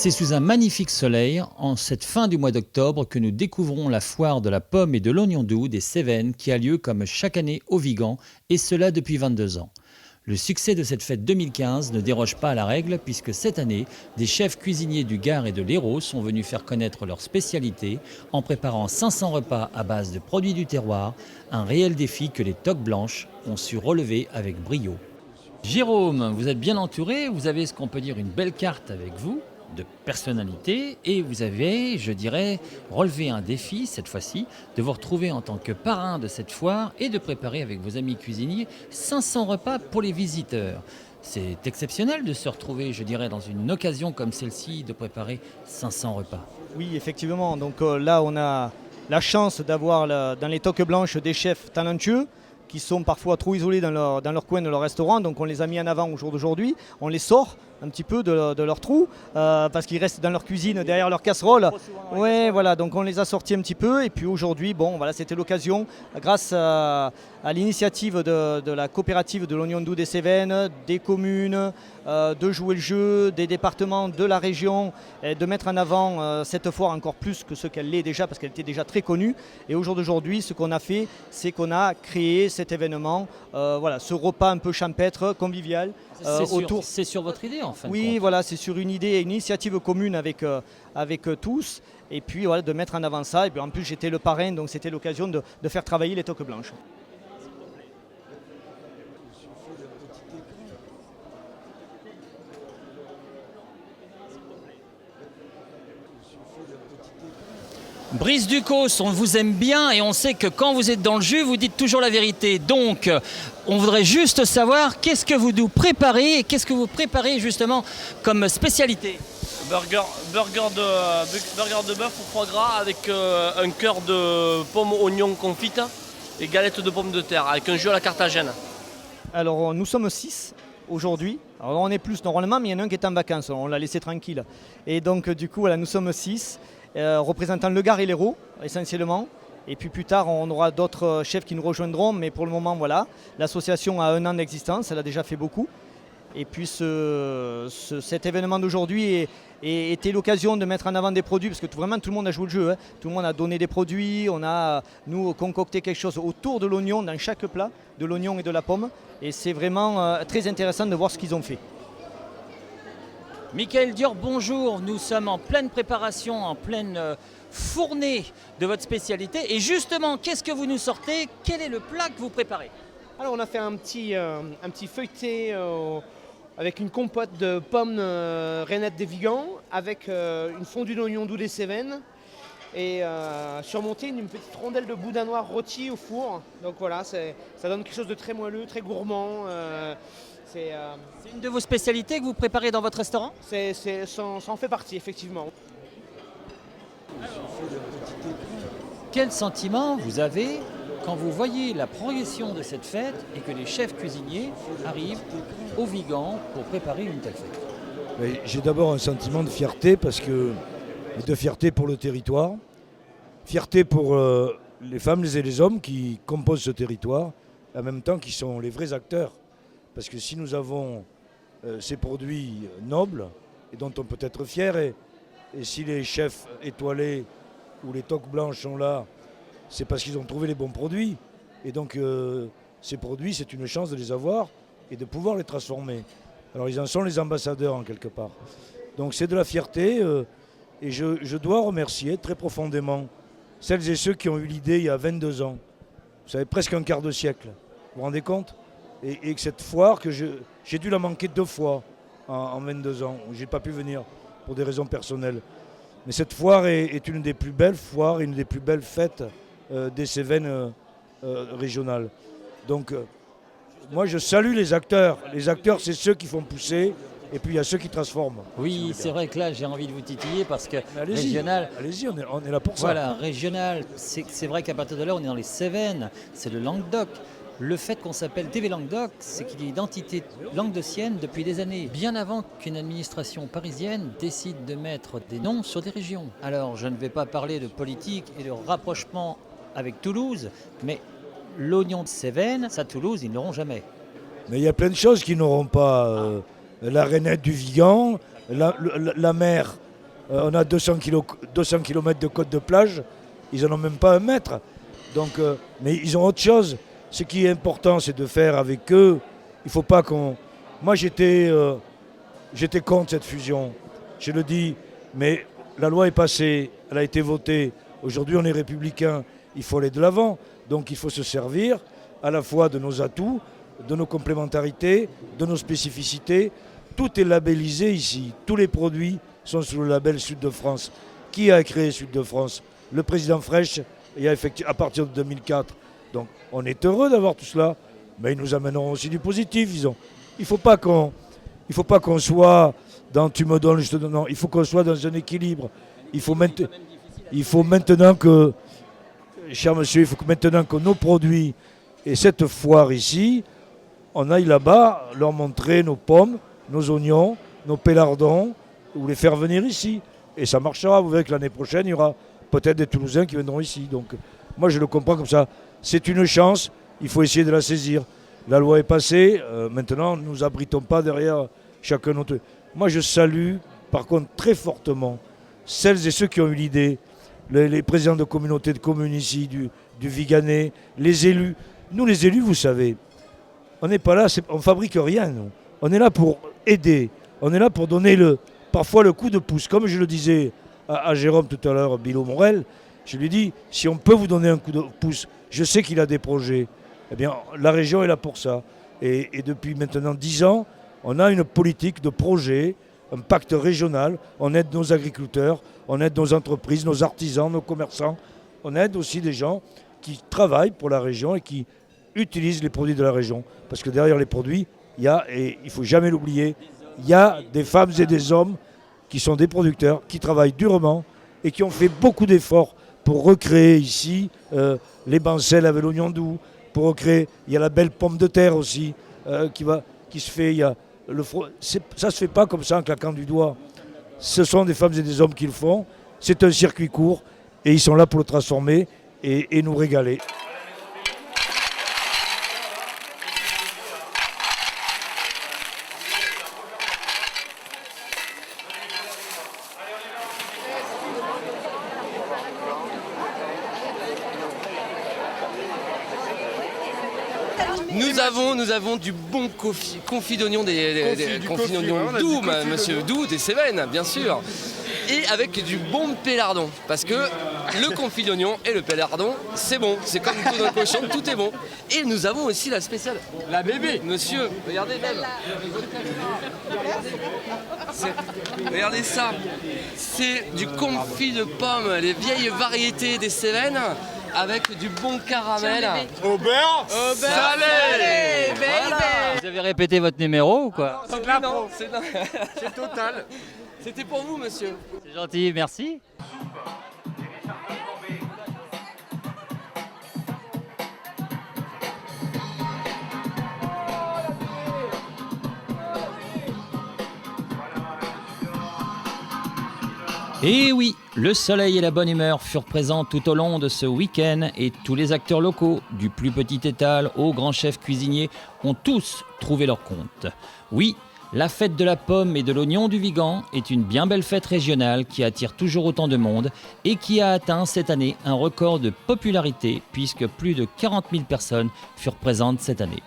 C'est sous un magnifique soleil, en cette fin du mois d'octobre, que nous découvrons la foire de la pomme et de l'oignon doux des Cévennes qui a lieu comme chaque année au Vigan, et cela depuis 22 ans. Le succès de cette fête 2015 ne déroge pas à la règle puisque cette année, des chefs cuisiniers du Gard et de l'Hérault sont venus faire connaître leur spécialité en préparant 500 repas à base de produits du terroir, un réel défi que les toques blanches ont su relever avec brio. Jérôme, vous êtes bien entouré, vous avez ce qu'on peut dire une belle carte avec vous de personnalité et vous avez, je dirais, relevé un défi cette fois-ci de vous retrouver en tant que parrain de cette foire et de préparer avec vos amis cuisiniers 500 repas pour les visiteurs. C'est exceptionnel de se retrouver, je dirais, dans une occasion comme celle-ci, de préparer 500 repas. Oui, effectivement. Donc là, on a la chance d'avoir dans les toques blanches des chefs talentueux qui sont parfois trop isolés dans leur coin de leur restaurant. Donc on les a mis en avant au jour d'aujourd'hui. On les sort un petit peu de leur trou parce qu'ils restent dans leur cuisine derrière leur casserole. Ouais, voilà, donc on les a sortis un petit peu et puis aujourd'hui, bon, voilà, c'était l'occasion, grâce à l'initiative de la coopérative de l'oignon doux des Cévennes, des communes, de jouer le jeu, des départements de la région, et de mettre en avant cette foire encore plus que ce qu'elle l'est déjà parce qu'elle était déjà très connue. Et au jour d'aujourd'hui, ce qu'on a fait, c'est qu'on a créé cet événement, voilà, ce repas un peu champêtre, convivial. C'est sur votre idée en fait. Oui, voilà, c'est sur une idée, une initiative commune avec tous. Et puis voilà, de mettre en avant ça. Et puis en plus, j'étais le parrain, donc c'était l'occasion de faire travailler les toques blanches. Brice Ducos, on vous aime bien et on sait que quand vous êtes dans le jus, vous dites toujours la vérité. Donc, on voudrait juste savoir qu'est-ce que vous nous préparez et qu'est-ce que vous préparez justement comme spécialité. Burger de bœuf au foie gras avec un cœur de pommes oignons confites et galettes de pommes de terre avec un jus à la Carthagène. Alors, nous sommes 6 aujourd'hui. Alors, on est plus normalement, mais il y en a un qui est en vacances. On l'a laissé tranquille. Et donc, du coup, voilà, nous sommes 6. Représentant le Gard et l'Hérault essentiellement. Et puis plus tard, on aura d'autres chefs qui nous rejoindront. Mais pour le moment, voilà, l'association a 1 an d'existence, elle a déjà fait beaucoup. Et puis cet événement d'aujourd'hui était l'occasion de mettre en avant des produits, parce que vraiment tout le monde a joué le jeu. Hein. Tout le monde a donné des produits, on a, nous, concocté quelque chose autour de l'oignon dans chaque plat, de l'oignon et de la pomme. Et c'est vraiment très intéressant de voir ce qu'ils ont fait. Michael Dior, bonjour. Nous sommes en pleine préparation, en pleine fournée de votre spécialité. Et justement, qu'est-ce que vous nous sortez? Quel est le plat que vous préparez? Alors on a fait un petit feuilleté avec une compote de pommes rainettes des Vigans, avec une fondue d'oignon doux des Cévennes et surmonté d'une petite rondelle de boudin noir rôti au four. Donc voilà, ça donne quelque chose de très moelleux, très gourmand. C'est une de vos spécialités que vous préparez dans votre restaurant? Ça en fait partie, effectivement. Quel sentiment vous avez quand vous voyez la progression de cette fête et que les chefs cuisiniers arrivent au Vigan pour préparer une telle fête? J'ai d'abord un sentiment de fierté, de fierté pour le territoire, fierté pour les femmes et les hommes qui composent ce territoire, en même temps qui sont les vrais acteurs. Parce que si nous avons ces produits nobles et dont on peut être fier, et si les chefs étoilés ou les toques blanches sont là, c'est parce qu'ils ont trouvé les bons produits. Et donc ces produits, c'est une chance de les avoir et de pouvoir les transformer. Alors ils en sont les ambassadeurs en quelque part. Donc c'est de la fierté et je dois remercier très profondément celles et ceux qui ont eu l'idée il y a 22 ans. Vous savez, presque un quart de siècle. Vous vous rendez compte ? Et que cette foire, que j'ai dû la manquer 2 fois en 22 ans, où je n'ai pas pu venir pour des raisons personnelles. Mais cette foire est une des plus belles foires, une des plus belles fêtes des Cévennes régionales. Donc moi je salue les acteurs. Les acteurs, c'est ceux qui font pousser, et puis il y a ceux qui transforment. Oui, c'est vrai que là j'ai envie de vous titiller parce que allez-y, régional... Allez-y, on est là pour ça. Voilà, régional, c'est vrai qu'à partir de là on est dans les Cévennes, c'est le Languedoc. Le fait qu'on s'appelle TV Languedoc, c'est qu'il y a une identité languedocienne depuis des années, bien avant qu'une administration parisienne décide de mettre des noms sur des régions. Alors, je ne vais pas parler de politique et de rapprochement avec Toulouse, mais l'oignon de Cévennes, ça Toulouse, ils ne l'auront jamais. Mais il y a plein de choses qui n'auront pas. La rainette du Vigan, la mer On a 200 km de côte de plage, ils n'en ont même pas 1 mètre. Donc, mais ils ont autre chose. Ce qui est important, c'est de faire avec eux. Il ne faut pas qu'on... Moi, j'étais contre cette fusion, je le dis, mais la loi est passée, elle a été votée. Aujourd'hui, on est républicain, il faut aller de l'avant. Donc, il faut se servir à la fois de nos atouts, de nos complémentarités, de nos spécificités. Tout est labellisé ici. Tous les produits sont sous le label Sud de France. Qui a créé Sud de France? Le président Frêche, à partir de 2004. Donc, on est heureux d'avoir tout cela, mais ils nous amèneront aussi du positif, disons. Il ne faut pas qu'on soit dans tu me donnes, je te donne. Non, il faut qu'on soit dans un équilibre. Il faut maintenant que, cher monsieur, que nos produits et cette foire ici, on aille là-bas leur montrer nos pommes, nos oignons, nos pélardons, ou les faire venir ici. Et ça marchera. Vous verrez que l'année prochaine, il y aura peut-être des Toulousains qui viendront ici. Donc, moi, je le comprends comme ça. C'est une chance, il faut essayer de la saisir. La loi est passée, maintenant, nous nous abritons pas derrière chacun notre... Moi, je salue, par contre, très fortement, celles et ceux qui ont eu l'idée, les présidents de communautés de communes ici, du Viganais, les élus. Nous, les élus, vous savez, on n'est pas là, on ne fabrique rien, nous. On est là pour aider, on est là pour donner parfois le coup de pouce. Comme je le disais à Jérôme tout à l'heure, Bilo Morel, je lui dis, si on peut vous donner un coup de pouce, je sais qu'il a des projets, eh bien, la région est là pour ça. Et depuis maintenant 10 ans, on a une politique de projet, un pacte régional. On aide nos agriculteurs, on aide nos entreprises, nos artisans, nos commerçants. On aide aussi des gens qui travaillent pour la région et qui utilisent les produits de la région. Parce que derrière les produits, il y a, et il ne faut jamais l'oublier, il y a des femmes et des hommes qui sont des producteurs, qui travaillent durement et qui ont fait beaucoup d'efforts pour recréer ici les bancelles avec l'oignon doux, pour recréer, il y a la belle pomme de terre aussi qui se fait, il y a ça ne se fait pas comme ça en claquant du doigt. Ce sont des femmes et des hommes qui le font, c'est un circuit court et ils sont là pour le transformer et nous régaler. Nous avons du bon confit d'oignon confit d'oignon doux, monsieur Doux, des Cévennes, bien sûr. Et avec du bon pélardon. Parce que le confit d'oignon et le pélardon, c'est bon. C'est comme tout dans le cochon, tout est bon. Et nous avons aussi la spéciale. La bébé. Monsieur, regardez même. Regardez ça. C'est du confit de pommes, les vieilles variétés des Cévennes. Avec du bon caramel. Au beurre salé. Voilà. Vous avez répété votre numéro ou quoi? Non, c'est total. C'était pour vous, monsieur. C'est gentil, merci. Et oui, le soleil et la bonne humeur furent présents tout au long de ce week-end et tous les acteurs locaux, du plus petit étal au grand chef cuisinier, ont tous trouvé leur compte. Oui, la fête de la pomme et de l'oignon du Vigan est une bien belle fête régionale qui attire toujours autant de monde et qui a atteint cette année un record de popularité puisque plus de 40 000 personnes furent présentes cette année.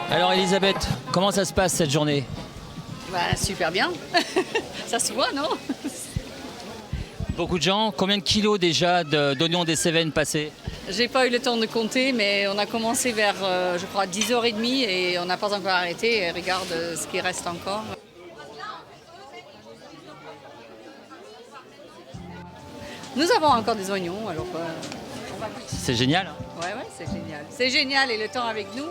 Alors Elisabeth, comment ça se passe cette journée ? Bah, super bien, ça se voit, non? Beaucoup de gens, combien de kilos déjà d'oignons des Cévennes passés? J'ai pas eu le temps de compter, mais on a commencé vers, je crois, 10h30 et on n'a pas encore arrêté. Et regarde ce qui reste encore. Nous avons encore des oignons, alors c'est génial. Hein? Ouais, c'est génial. C'est génial et le temps avec nous.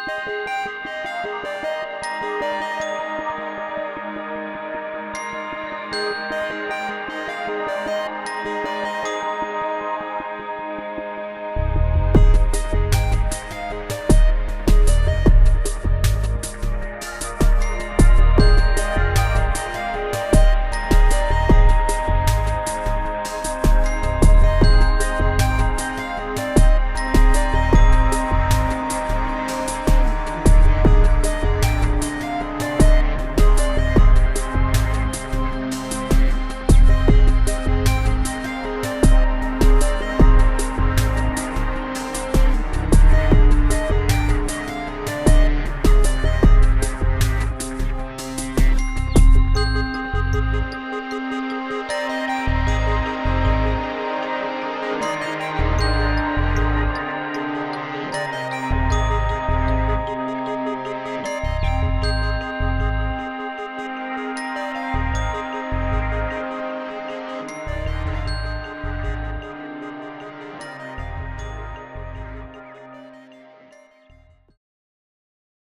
Thank you.